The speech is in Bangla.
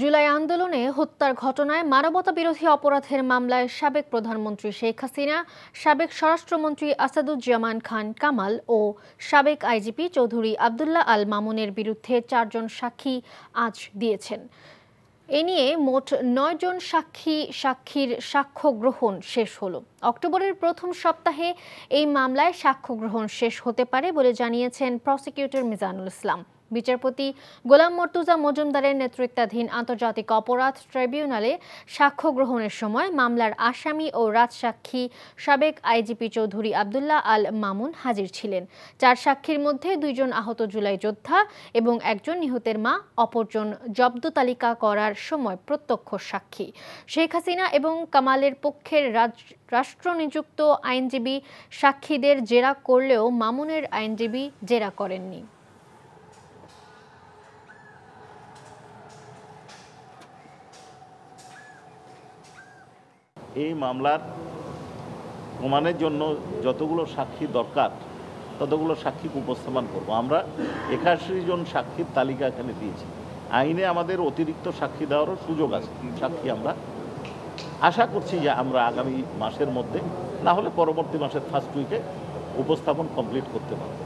জুলাই আন্দোলনে হত্যার ঘটনায় মানবতাবিরোধী অপরাধের মামলায় সাবেক প্রধানমন্ত্রী শেখ হাসিনা, সাবেক স্বরাষ্ট্রমন্ত্রী আসাদুজ্জামান খান কামাল ও সাবেক আইজিপি চৌধুরী আবদুল্লাহ আল মামুনের বিরুদ্ধে ৪ জন সাক্ষী আজ দিয়েছেন। এ নিয়ে মোট ৯ জন সাক্ষীর সাক্ষ্য গ্রহণ শেষ হলো। অক্টোবরের প্রথম সপ্তাহে এই মামলায় সাক্ষ্য গ্রহণ শেষ হতে পারে বলে জানিয়েছেন প্রসিকিউটর মিজানুল ইসলাম। বিচারপতি গোলাম মর্তুজা মজুমদারের নেতৃত্বাধীন আন্তর্জাতিক অপরাধ ট্রাইব্যুনালে সাক্ষ্য গ্রহণের সময় মামলার আসামি ও রাজসাক্ষী সাবেক আইজিপি চৌধুরী আবদুল্লাহ আল মামুন হাজির ছিলেন। ৪ সাক্ষীর মধ্যে ২ জন আহত জুলাই যোদ্ধা এবং একজন নিহতের মা, অপরজন জব্দ তালিকা করার সময় প্রত্যক্ষ সাক্ষী। শেখ হাসিনা এবং কামালের পক্ষের রাষ্ট্রনিযুক্ত আইনজীবী সাক্ষীদের জেরা করলেও মামুনের আইনজীবী জেরা করেননি। এই মামলার প্রমাণের জন্য যতগুলো সাক্ষী দরকার ততগুলো সাক্ষী উপস্থাপন করব। আমরা ৮১ জন সাক্ষীর তালিকা এখানে দিয়েছি। আইনে আমাদের অতিরিক্ত সাক্ষী দেওয়ারও সুযোগ আছে। সাক্ষী আমরা আশা করছি যে আমরা আগামী মাসের মধ্যে, না হলে পরবর্তী মাসের ফার্স্ট উইকে উপস্থাপন কমপ্লিট করতে পারব।